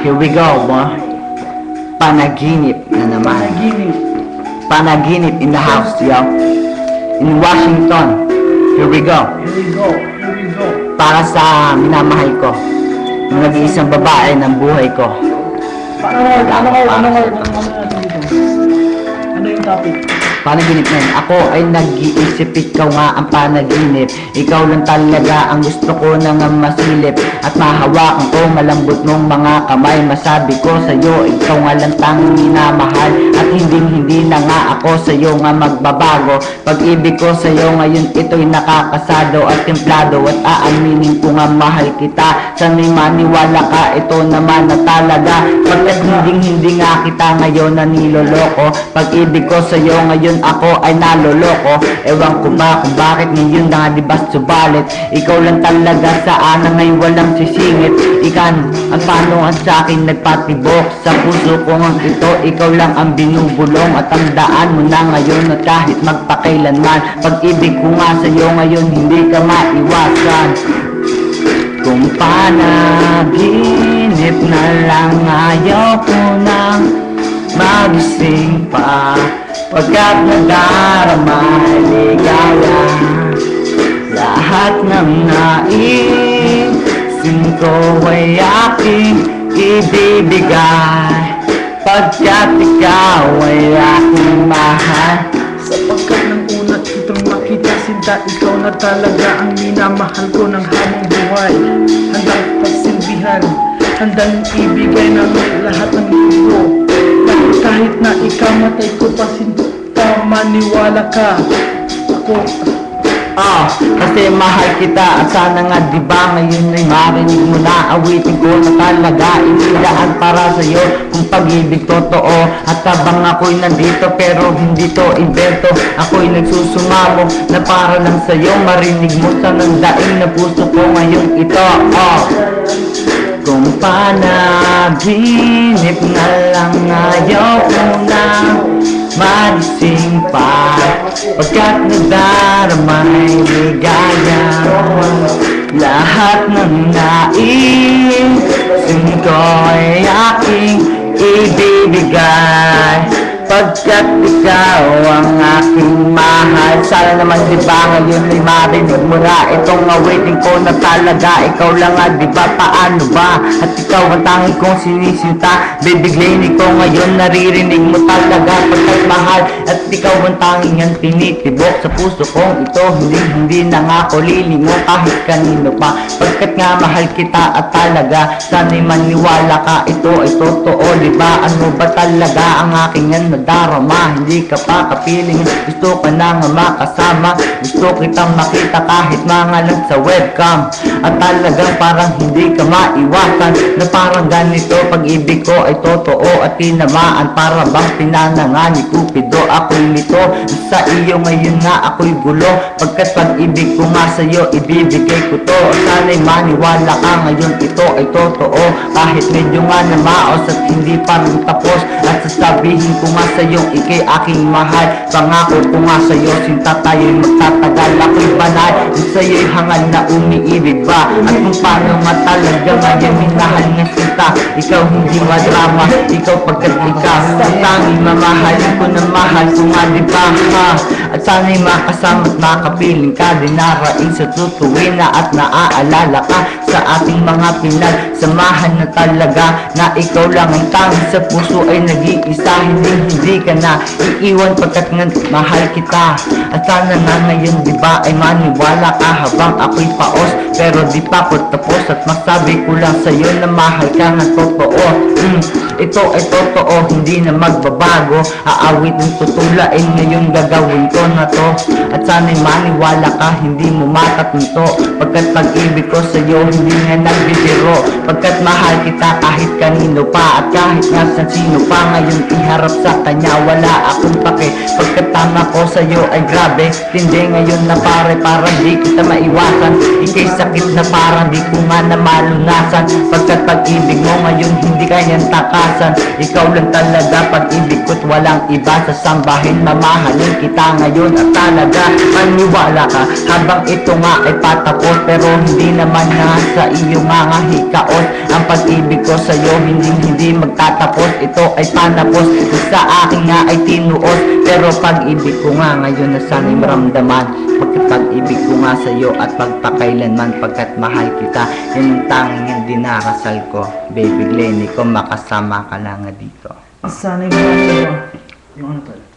Here we go, boy. Panaginip na naman. Panaginip in the house, yo. In Washington. Here we go. Para sa minamahal ko, na nag-iisang babae ng buhay ko. Ano yung topic? Panaginip na yun. Ako ay nag-iisip, ikaw nga ang panaginip. Ikaw lang talaga ang gusto ko na nga masilip. At mahawakan ko malambot mong mga kamay. Masabi ko sa'yo, ikaw nga lang tanging minamahal. At hindi na nga ako sa'yo nga magbabago. Pag-ibig ko sa'yo ngayon ito'y nakakasado at templado. At aaminin ko nga mahal kita. Sana'y maniwala ka, ito naman na talaga. Pagkat hindi nga kita ngayon na niloloko. Pag-ibig ko sa'yo ngayon ako ay naloloko. Ewan ko ba kung bakit ngayon na diba subalit. Ikaw lang talaga sa ana ngayon walang sisingit. Ikan ang panuan sa akin nagpatibok. Sa puso ko nga ito ikaw lang ang binubulong. At ang daan mo na ngayon at kahit magpakailanman. Pag-ibig ko nga sa'yo ngayon hindi ka maiwasan. Kung panaginip na lang ayaw ko nang magising pa. Pagkat nadarama ligaya lahat ng naisin ko ay aking ibibigay. Pagkat ikaw ay aking mahal. Sapagkat ng una kitang makita sinta, ikaw na talaga ang minamahal ko ng habang buhay. Handang pagsilbihan, handang ibigay ng lahat ng libro. Kahit na ikamatay ko pa sinta, maniwala ka. Ako kasi mahal kita. At sana nga diba ngayon ay marinig mo na awitin ko na talaga inilaan para sa'yo. Kung pag-ibig totoo at habang ako'y nandito pero hindi to invento. Ako'y nagsusumamo na para lang sa'yo. Marinig mo sa nandaing na puso ko ngayon ito. Kung panaginip na lang ayaw ko na magising pa. Pagkat nagdaramay ligaya lahat ng naisin ko ay aking ibibigay. Pagkat ikaw ang aking mahal. Sana naman diba ngayon ay marinig mo na itong awitin ko na talaga ikaw lang nga diba paano ba. At ikaw ang tanging kong sinisinta. Bibiglayin ko ngayon naririnig mo talaga. Pagkat mahal at ikaw ang tanging ang tinitibok sa puso kong ito. Hindi na nga ako lilingon kahit kanino pa. Pagkat nga mahal kita at talaga sana'y maniwala ka, ito ay totoo diba. Ano ba talaga ang aking yan nadarama. Hindi ka pa kapiling, gusto ka na nga makasama. Gusto kitang makita kahit mga lang sa webcam. At talagang parang hindi ka maiwasan. Na parang ganito pag-ibig ko ay totoo at tinamaan. Para bang pinanangan ni Cupido. Ako'y nito sa iyo ngayon nga ako'y gulo. Pagkat pag-ibig ko nga sa'yo ibibigay ko to. Sana'y maniwala ka ngayon ito ay totoo. Kahit medyo nga na maos at hindi pa tapos. At sasabihin ko nga sa'yo ikay aking mahal. Pangako ko nga sa'yo sinta tayo'y magtatagal. Ako'y banal at sa'yo'y hangal na umiibig ba. At kung paano nga talaga ngayon minahal nga sinta. Ikaw hindi madrama, ikaw pagkat ikaw ang tanging mamahalin ko na mahal ko nga diba ha. At sana'y makasama at makapiling ka. Dinaraing sa tutuwin na at naaalala ka sa ating mga pinagsamahan na talaga. Na ikaw lang ang tanging sa puso ay nag-iisa. Hindi ka na iiwan pagkat nga mahal kita. At sana nga ngayon diba ay maniwala ka habang ako'y paos. Pero di pa ko tapos at masabi ko lang sa'yo na mahal ka nga totoo. Ito ay totoo, hindi na magbabago. Aawit ng tutulain ngayon gagawin ko na to. At sana'y maniwala ka, hindi mo matatunto. Pagkat pag-ibig ko sa'yo hindi nga nagbibiro. Pagkat mahal kita kahit kanino pa. At kahit nga sa sino pa ngayon iharap sa kanya wala akong pake. Pagkat tama ko sa'yo ay grabe. Tindi ngayon na pare parang di kita maiwasan. Ika'y sakit na parang di ko nga na malunasan. Pagkat pag-ibig mo ngayon hindi kanyang taka. kinabukasan. Ikaw lang talaga pag-ibig ko't walang iba. Sasambahin, mamahalin kita ngayon at talaga maniwala ka habang ito nga ay patapos. Pero hindi naman nga sa iyo nga hikaos. Ang pag-ibig ko sa'yo hindi magtatapos. Ito ay panapos, sa akin nga ay tinuos. Pero pag-ibig ko nga ngayon na sana'y maramdaman. Pag-ibig ko nga sa'yo at pagpakailanman, pagkat mahal kita, yun ang tanging hindi nakasal ko. Baby Glenny ko, makasama ka lang nga dito. Sana'y gumagawa yung ano tol.